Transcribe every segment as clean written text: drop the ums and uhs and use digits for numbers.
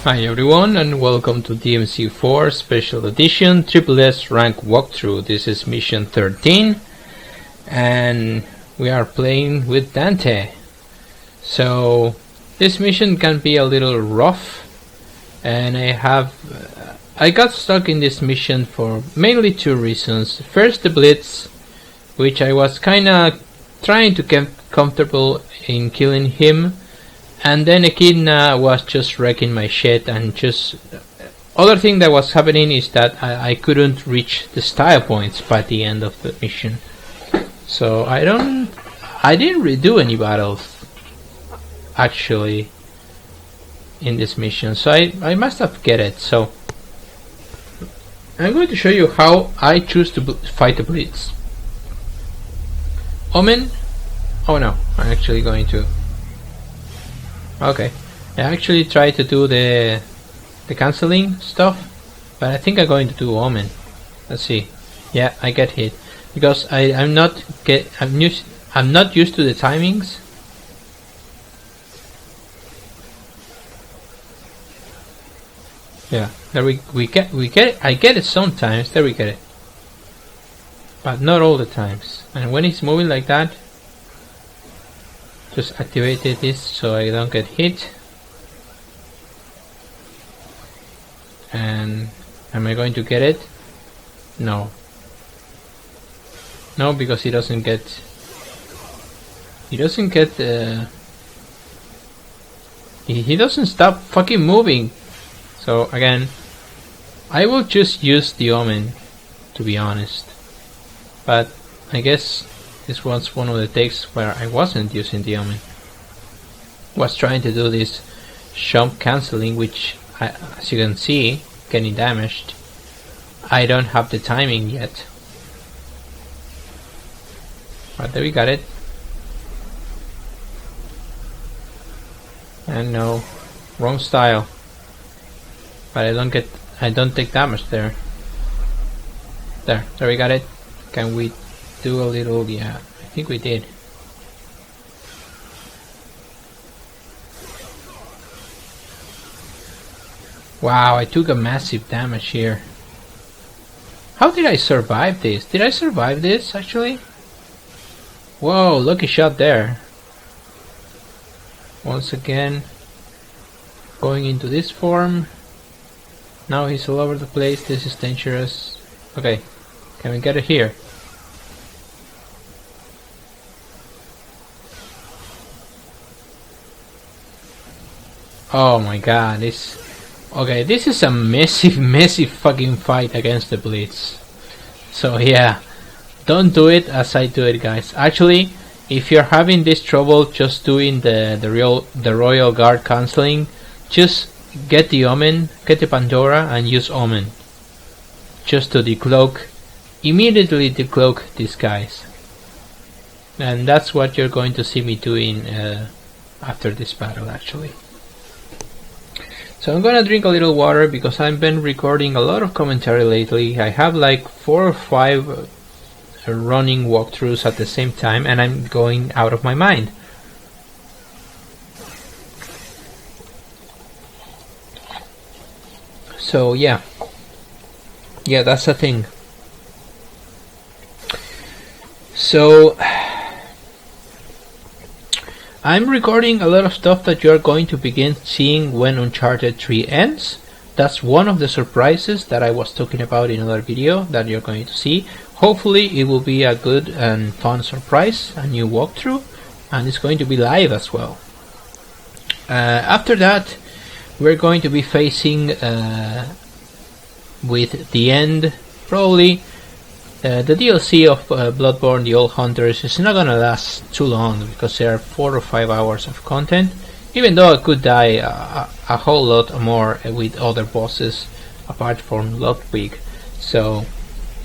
Hi everyone and welcome to DMC 4 Special Edition SSS rank walkthrough. This is mission 13 and we are playing with Dante. So this mission can be a little rough, and I got stuck in this mission for mainly two reasons. First, the blitz, which I was kinda trying to get comfortable in killing him, and then Echidna was just wrecking my shit. And just other thing that was happening is that I couldn't reach the style points by the end of the mission. So I didn't redo any battles actually in this mission, so I must have get it. So I'm going to show you how I choose to fight the blitz. Omen. Oh no, I'm actually going to. Okay, I actually tried to do the cancelling stuff, but I think I'm going to do Omen. Let's see. Yeah, I get hit because I'm not used to the timings. Yeah, there we get it. I get it sometimes. There we get it, but not all the times. And when it's moving like that, just activated this so I don't get hit. And am I going to get it? No, because he doesn't get he doesn't stop fucking moving. So again, I will just use the Omen, to be honest, but I guess this was one of the takes where I wasn't using the Omen. Was trying to do this jump cancelling, which as you can see, getting damaged. I don't have the timing yet, but there we got it. And no, wrong style. But I don't take damage there. There we got it. Can we do a little? Yeah, I think we did. Wow, I took a massive damage here. How did I survive this? Did I survive this actually? Whoa, lucky shot there. Once again, going into this form. Now he's all over the place. This is dangerous. Okay, can we get it here? Oh my god, this is a massive fucking fight against the blitz. So yeah, don't do it as I do it, guys. Actually, if you're having this trouble just doing the royal guard cancelling, just get the Omen, get the Pandora and use Omen just to decloak, immediately decloak these guys. And that's what you're going to see me doing after this battle actually. So I'm gonna drink a little water because I've been recording a lot of commentary lately. I have like 4 or 5 running walkthroughs at the same time, and I'm going out of my mind. So yeah, that's the thing. So I'm recording a lot of stuff that you are going to begin seeing when Uncharted 3 ends. That's one of the surprises that I was talking about in another video that you're going to see. Hopefully it will be a good and fun surprise, a new walkthrough, and it's going to be live as well. After that, we're going to be facing with the end, probably the DLC of Bloodborne, the Old Hunters, is not gonna last too long because there are 4 or 5 hours of content, even though I could die a whole lot more with other bosses apart from Ludwig. So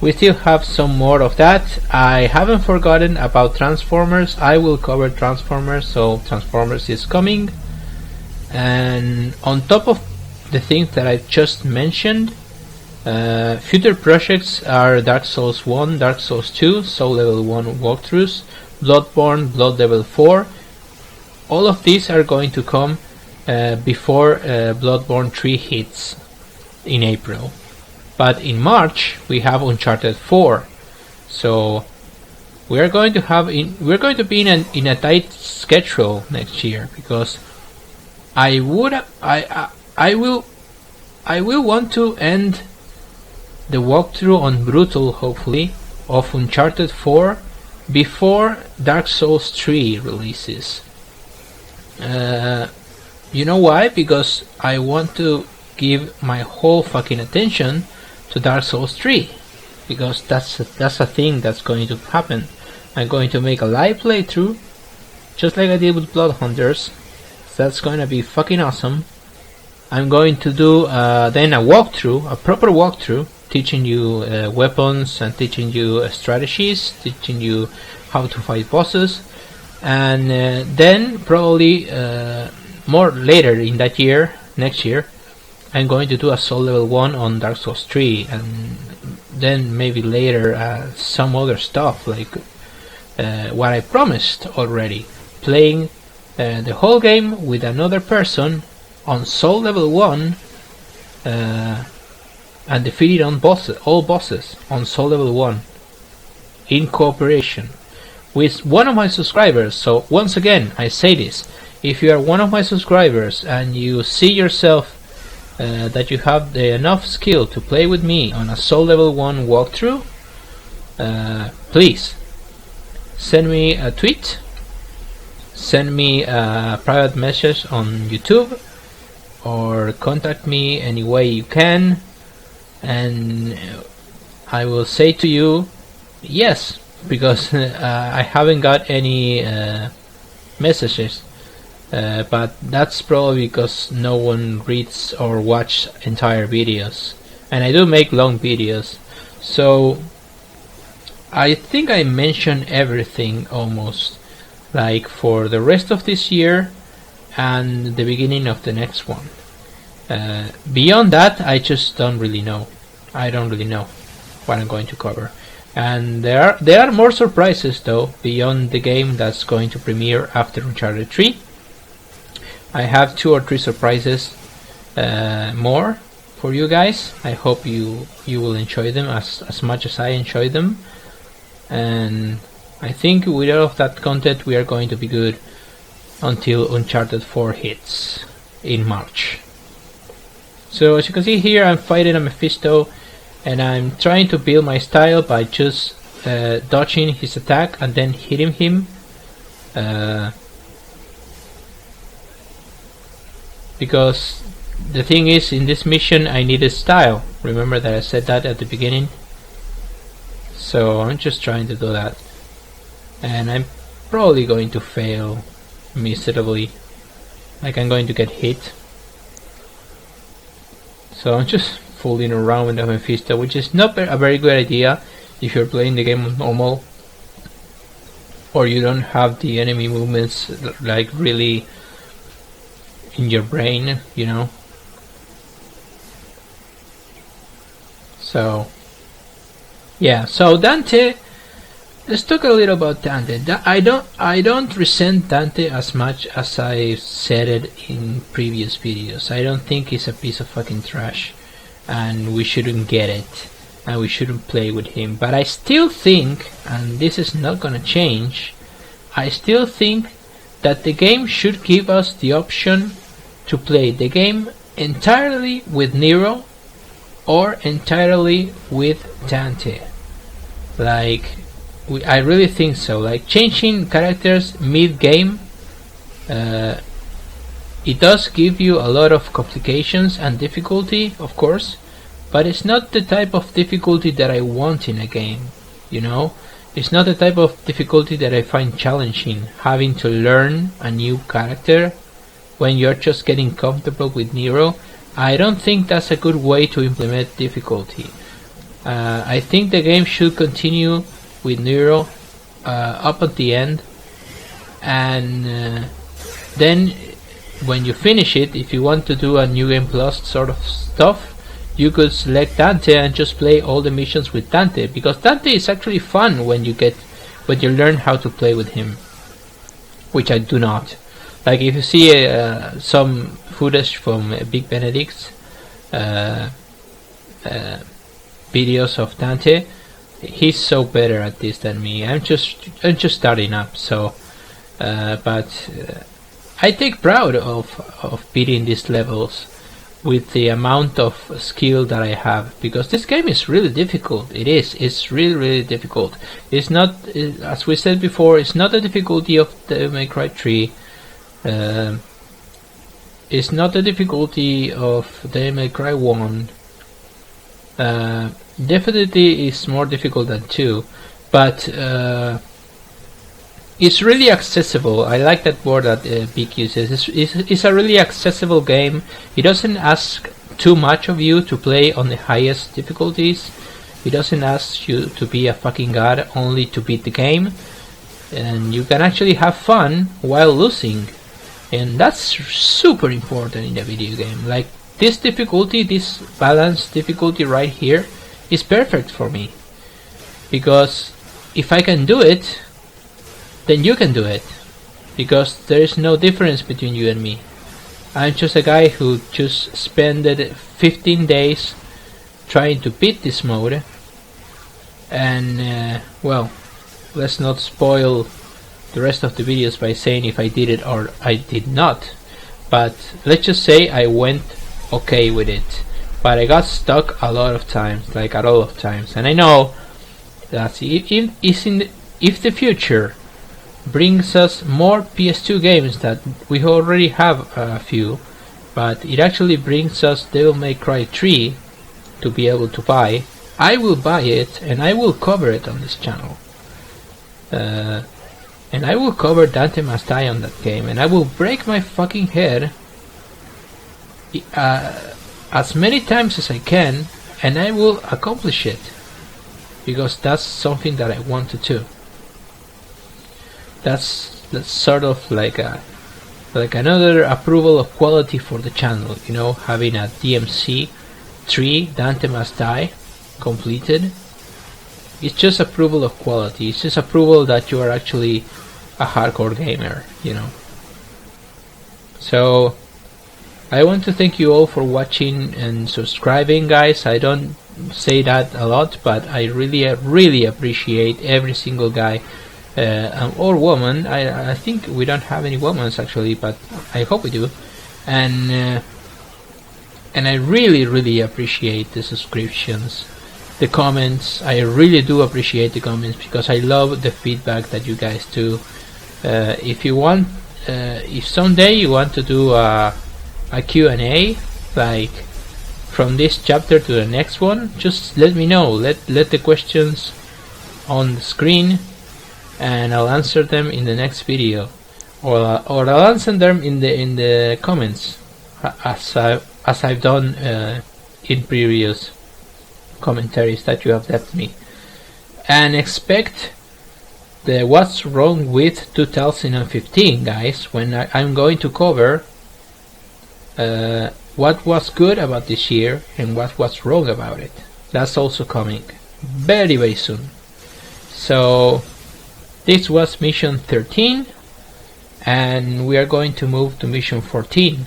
we still have some more of that. I haven't forgotten about Transformers. I will cover Transformers, so Transformers is coming. And on top of the things that I just mentioned, future projects are Dark Souls 1, Dark Souls 2, Soul Level 1 walkthroughs, Bloodborne, Blood Level 4. All of these are going to come before Bloodborne 3 hits in April. But in March we have Uncharted 4, so we're going to be in a tight schedule next year, because I will want to end the walkthrough on Brutal, hopefully, of Uncharted 4 before Dark Souls 3 releases. You know why? Because I want to give my whole fucking attention to Dark Souls 3, because that's a thing that's going to happen. I'm going to make a live playthrough, just like I did with Bloodhunters. That's going to be fucking awesome. I'm going to do then a walkthrough, a proper walkthrough, teaching you weapons and teaching you strategies, teaching you how to fight bosses, and then probably more later in that year, next year, I'm going to do a soul level 1 on Dark Souls 3, and then maybe later some other stuff, like what I promised already, playing the whole game with another person on soul level 1 and defeated all bosses on soul level 1 in cooperation with one of my subscribers. So once again, I say this: if you are one of my subscribers and you see yourself that you have enough skill to play with me on a soul level 1 walkthrough, please send me a tweet, send me a private message on YouTube, or contact me any way you can, and I will say to you yes, because I haven't got any messages, but that's probably because no one reads or watches entire videos, and I do make long videos, so I think I mentioned everything almost, like for the rest of this year and the beginning of the next one. Beyond that, I just don't really know. I don't really know what I'm going to cover, and there are more surprises though beyond the game that's going to premiere after Uncharted 3. I have 2 or 3 surprises more for you guys. I hope you will enjoy them as much as I enjoy them, and I think with all of that content we are going to be good until Uncharted 4 hits in March. So as you can see here, I'm fighting a Mephisto, and I'm trying to build my style by just dodging his attack and then hitting him, because the thing is, in this mission I needed style. Remember that I said that at the beginning? So I'm just trying to do that, and I'm probably going to fail miserably, like I'm going to get hit. So I'm just fooling around with the Mephisto, which is not a very good idea if you're playing the game on normal, or you don't have the enemy movements like really in your brain, you know. So yeah, so Dante, let's talk a little about Dante. I don't resent Dante as much as I said it in previous videos. I don't think he's a piece of fucking trash, and we shouldn't get it, and we shouldn't play with him. But I still think, and this is not gonna change, I still think that the game should give us the option to play the game entirely with Nero or entirely with Dante. Like, I really think so. Like, changing characters mid-game, it does give you a lot of complications and difficulty, of course, but it's not the type of difficulty that I want in a game, you know? It's not the type of difficulty that I find challenging, having to learn a new character when you're just getting comfortable with Nero. I don't think that's a good way to implement difficulty. I think the game should continue with Nero up at the end, and then when you finish it, if you want to do a New Game Plus sort of stuff, you could select Dante and just play all the missions with Dante, because Dante is actually fun when you learn how to play with him, which I do not. Like if you see some footage from Big Benedict's videos of Dante, he's so better at this than me. I'm just starting up, so but I take proud of beating these levels with the amount of skill that I have, because this game is really difficult. It's really difficult. It's not, as we said before, it's not the difficulty of Devil May Cry 3. It's not the difficulty of Devil May Cry 1. Definitely is more difficult than 2, but it's really accessible. I like that word that Big uses. It's a really accessible game. It doesn't ask too much of you to play on the highest difficulties. It doesn't ask you to be a fucking god only to beat the game. And you can actually have fun while losing. And that's super important in a video game. Like this difficulty, this balanced difficulty right here is perfect for me. Because if I can do it, then you can do it, because there is no difference between you and me. I'm just a guy who just spent 15 days trying to beat this mode, and well, let's not spoil the rest of the videos by saying if I did it or I did not, but let's just say I went okay with it, but I got stuck a lot of times, like a lot of times. And I know that if the future brings us more PS2 games, that we already have a few, but it actually brings us Devil May Cry 3 to be able to buy, I will buy it and I will cover it on this channel. And I will cover Dante Must Die on that game, and I will break my fucking head as many times as I can, and I will accomplish it, because that's something that I want to do. That's sort of like another approval of quality for the channel, you know, having a DMC 3 Dante Must Die completed. It's just approval of quality. It's just approval that you are actually a hardcore gamer, you know. So I want to thank you all for watching and subscribing, guys. I don't say that a lot, but I really appreciate every single guy or woman. I think we don't have any women actually, but I hope we do. And I really appreciate the subscriptions, the comments. I really do appreciate the comments, because I love the feedback that you guys do. If you want, if someday you want to do a Q&A, like from this chapter to the next one, just let me know. Let the questions on the screen, and I'll answer them in the next video, or I'll answer them in the comments, as I've done in previous commentaries that you have left me. And expect the What's Wrong with 2015, guys, when I'm going to cover what was good about this year and what was wrong about it. That's also coming very soon. So this was mission 13, and we are going to move to mission 14.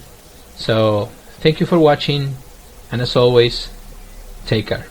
So thank you for watching, and as always, take care.